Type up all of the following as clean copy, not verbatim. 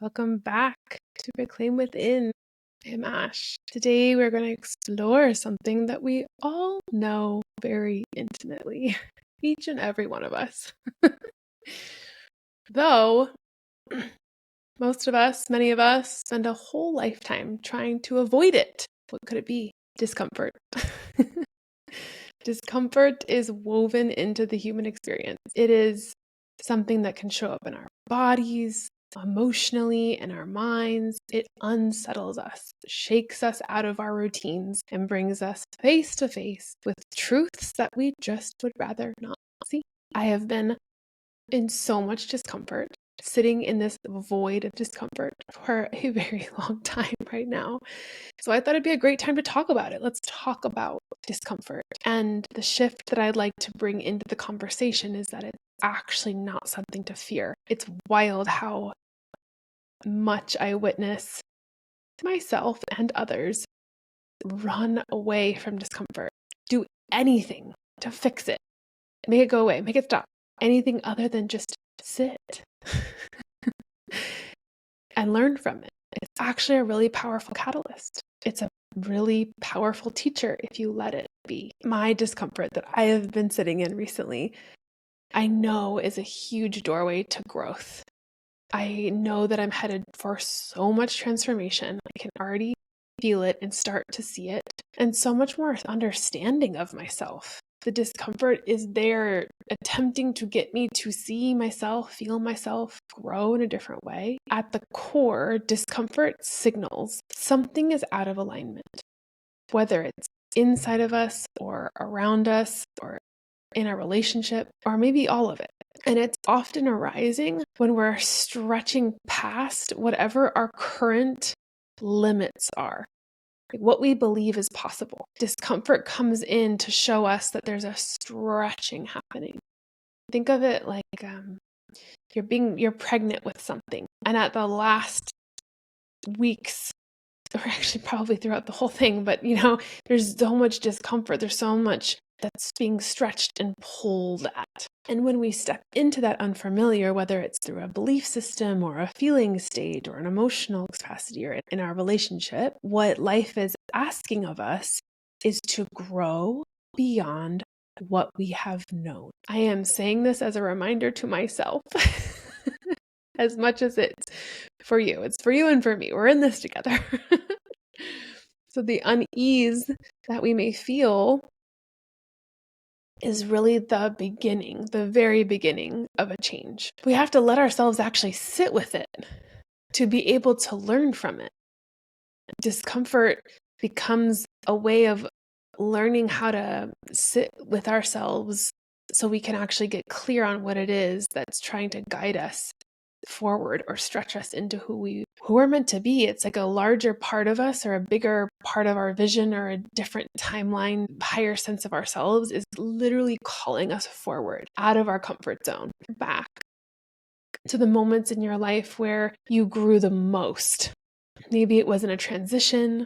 Welcome back to Reclaim Within. I'm Ash. Today we're going to explore something that we all know very intimately, each and every one of us. Though, most of us, many of us, spend a whole lifetime trying to avoid it. What could it be? Discomfort. Discomfort is woven into the human experience. It is something that can show up in our bodies, emotionally, in our minds. It unsettles us, shakes us out of our routines, and brings us face to face with truths that we just would rather not see. I have been in so much discomfort, sitting in this void of discomfort for a very long time right now. So I thought it'd be a great time to talk about it. Let's talk about discomfort. And the shift that I'd like to bring into the conversation is that it's actually not something to fear. It's wild how much I witness myself and others run away from discomfort, do anything to fix it, make it go away, make it stop, anything other than just sit and learn from it. It's actually a really powerful catalyst. It's a really powerful teacher if you let it be. My discomfort that I have been sitting in recently, I know is a huge doorway to growth. I know that I'm headed for so much transformation. I can already feel it and start to see it, and so much more understanding of myself. The discomfort is there attempting to get me to see myself, feel myself, grow in a different way. At the core, discomfort signals something is out of alignment, whether it's inside of us or around us or in a relationship, or maybe all of it. And it's often arising when we're stretching past whatever our current limits are, like what we believe is possible. Discomfort comes in to show us that there's a stretching happening. Think of it like you're pregnant with something, and at the last weeks, or actually probably throughout the whole thing, but there's so much discomfort. There's so much that's being stretched and pulled at. And when we step into that unfamiliar, whether it's through a belief system or a feeling state or an emotional capacity or in our relationship, what life is asking of us is to grow beyond what we have known. I am saying this as a reminder to myself as much as it's for you. It's for you and for me. We're in this together. So the unease that we may feel is really the beginning, the very beginning of a change. We have to let ourselves actually sit with it to be able to learn from it. Discomfort becomes a way of learning how to sit with ourselves so we can actually get clear on what it is that's trying to guide us forward or stretch us into who we're meant to be. It's like a larger part of us or a bigger part of our vision or a different timeline, higher sense of ourselves is literally calling us forward out of our comfort zone, back to the moments in your life where you grew the most. Maybe it wasn't a transition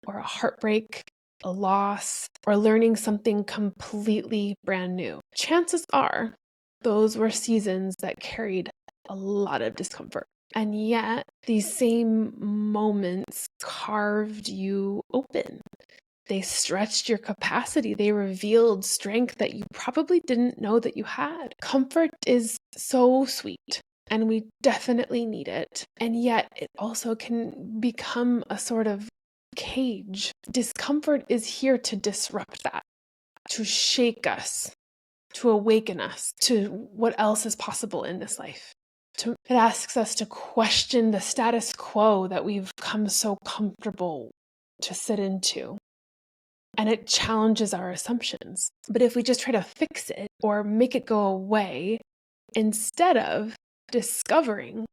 or a heartbreak, a loss, or learning something completely brand new. Chances are those were seasons that carried a lot of discomfort. And yet, these same moments carved you open. They stretched your capacity. They revealed strength that you probably didn't know that you had. Comfort is so sweet, and we definitely need it. And yet, it also can become a sort of cage. Discomfort is here to disrupt that, to shake us, to awaken us to what else is possible in this life. It asks us to question the status quo that we've come so comfortable to sit into. And it challenges our assumptions. But if we just try to fix it or make it go away, instead of discovering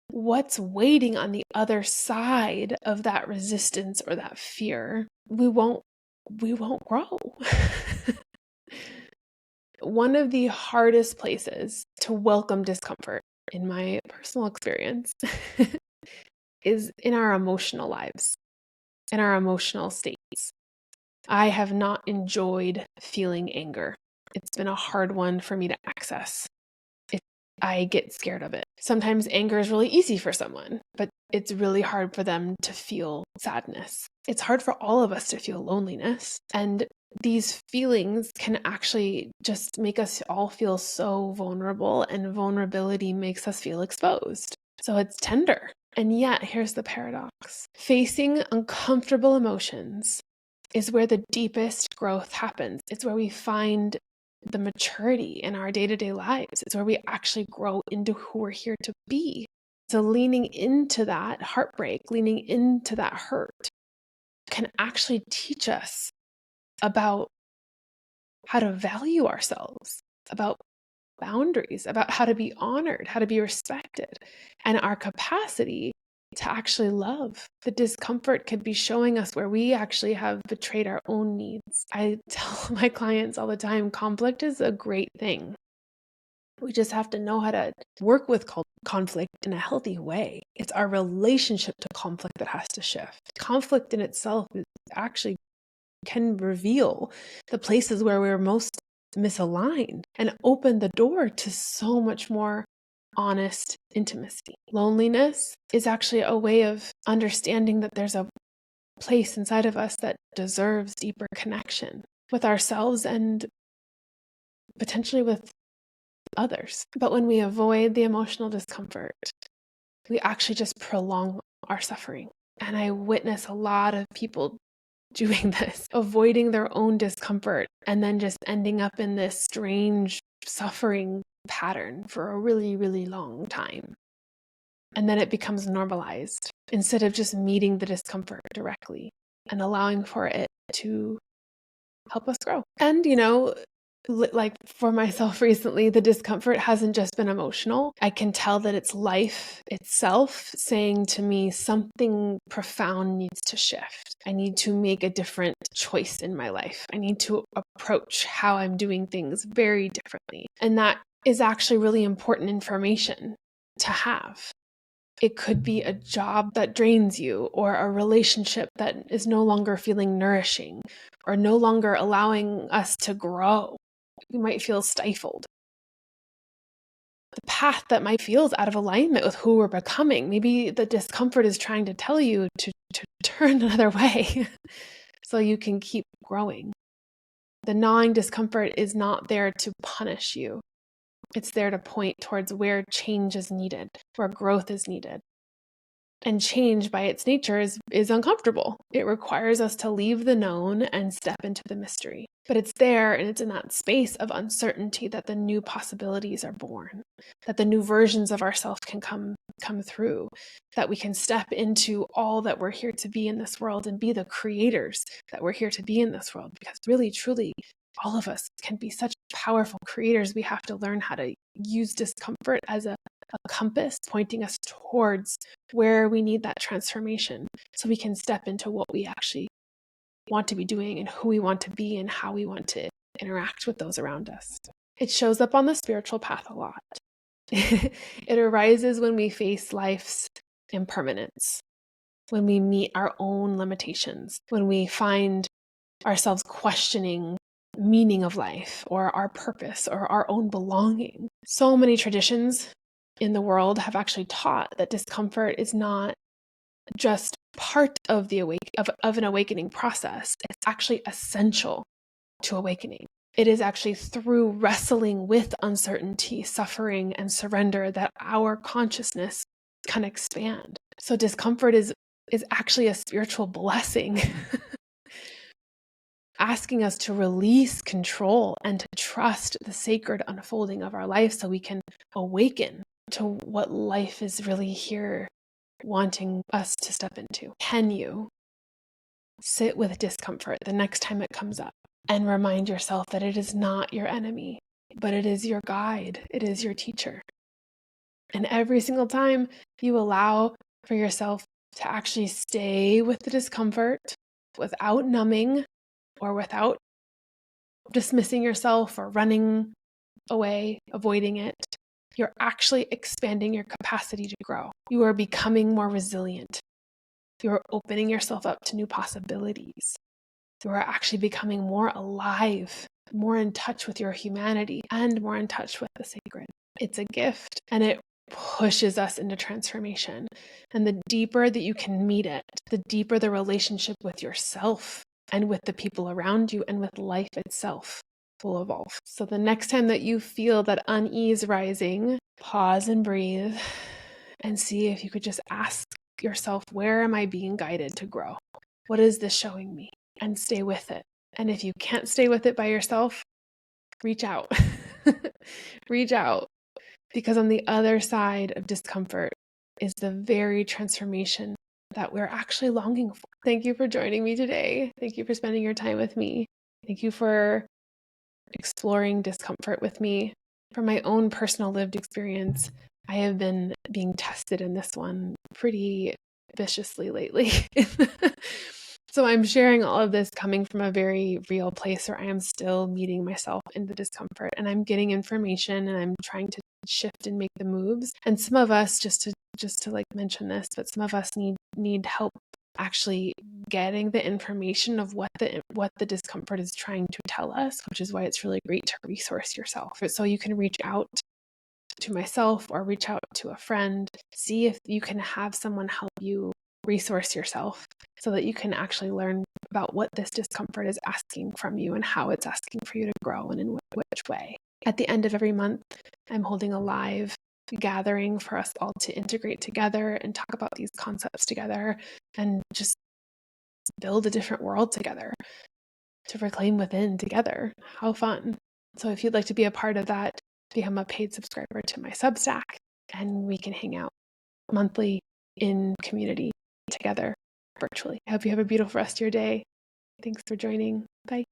what's waiting on the other side of that resistance or that fear, we won't grow. One of the hardest places to welcome discomfort, in my personal experience, is in our emotional lives, in our emotional states. I have not enjoyed feeling anger. It's been a hard one for me to access. It's I get scared of it. Sometimes anger is really easy for someone, but it's really hard for them to feel sadness. It's hard for all of us to feel loneliness. And these feelings can actually just make us all feel so vulnerable, and vulnerability makes us feel exposed. So it's tender. And yet, here's the paradox. Facing uncomfortable emotions is where the deepest growth happens. It's where we find the maturity in our day-to-day lives. It's where we actually grow into who we're here to be. So leaning into that heartbreak, leaning into that hurt can actually teach us about how to value ourselves, about boundaries, about how to be honored, how to be respected, and our capacity to actually love. The discomfort could be showing us where we actually have betrayed our own needs. I tell my clients all the time, conflict is a great thing. We just have to know how to work with conflict in a healthy way. It's our relationship to conflict that has to shift. Conflict in itself actually can reveal the places where we're most misaligned and open the door to so much more honest intimacy. Loneliness is actually a way of understanding that there's a place inside of us that deserves deeper connection with ourselves and potentially with others. But when we avoid the emotional discomfort, we actually just prolong our suffering. And I witness a lot of people doing this, avoiding their own discomfort, and then just ending up in this strange suffering pattern for a really, really long time. And then it becomes normalized instead of just meeting the discomfort directly and allowing for it to help us grow. And, like for myself recently, the discomfort hasn't just been emotional. I can tell that it's life itself saying to me something profound needs to shift. I need to make a different choice in my life. I need to approach how I'm doing things very differently. And that is actually really important information to have. It could be a job that drains you, or a relationship that is no longer feeling nourishing, or no longer allowing us to grow. We might feel stifled. The path that might feel out of alignment with who we're becoming. Maybe the discomfort is trying to tell you to turn another way so you can keep growing. The gnawing discomfort is not there to punish you. It's there to point towards where change is needed, where growth is needed. And change by its nature is uncomfortable. It requires us to leave the known and step into the mystery. But it's there, and it's in that space of uncertainty that the new possibilities are born, that the new versions of ourselves can come through, that we can step into all that we're here to be in this world and be the creators that we're here to be in this world. Because really, truly, all of us can be such powerful creators. We have to learn how to use discomfort as a compass pointing us towards where we need that transformation, so we can step into what we actually want to be doing and who we want to be and how we want to interact with those around us. It shows up on the spiritual path a lot. It arises when we face life's impermanence, when we meet our own limitations, when we find ourselves questioning meaning of life or our purpose or our own belonging. So many traditions in the world have actually taught that discomfort is not just part of the of an awakening process. It's actually essential to awakening. It is actually through wrestling with uncertainty, suffering, and surrender that our consciousness can expand. So discomfort is actually a spiritual blessing, asking us to release control and to trust the sacred unfolding of our life so we can awaken to what life is really here wanting us to step into. Can you sit with discomfort the next time it comes up and remind yourself that it is not your enemy, but it is your guide, it is your teacher. And every single time you allow for yourself to actually stay with the discomfort without numbing or without dismissing yourself or running away, avoiding it, you're actually expanding your capacity to grow. You are becoming more resilient. You are opening yourself up to new possibilities. You are actually becoming more alive, more in touch with your humanity, and more in touch with the sacred. It's a gift, and it pushes us into transformation. And the deeper that you can meet it, the deeper the relationship with yourself and with the people around you and with life itself will evolve. So the next time that you feel that unease rising, pause and breathe and see if you could just ask yourself, where am I being guided to grow? What is this showing me? And stay with it. And if you can't stay with it by yourself, reach out. Reach out. Because on the other side of discomfort is the very transformation that we're actually longing for. Thank you for joining me today. Thank you for spending your time with me. Thank you for exploring discomfort with me. From my own personal lived experience, I have been being tested in this one pretty viciously lately. So I'm sharing all of this coming from a very real place where I am still meeting myself in the discomfort, and I'm getting information and I'm trying to shift and make the moves. And some of us, just to like mention this, but some of us need help actually getting the information of what the discomfort is trying to tell us, which is why it's really great to resource yourself. So you can reach out to myself or reach out to a friend, see if you can have someone help you resource yourself so that you can actually learn about what this discomfort is asking from you and how it's asking for you to grow and in which way. At the end of every month, I'm holding a live gathering for us all to integrate together and talk about these concepts together and just build a different world together, to reclaim within together. How fun. So if you'd like to be a part of that, become a paid subscriber to my Substack, and we can hang out monthly in community together virtually. I hope you have a beautiful rest of your day. Thanks for joining. Bye.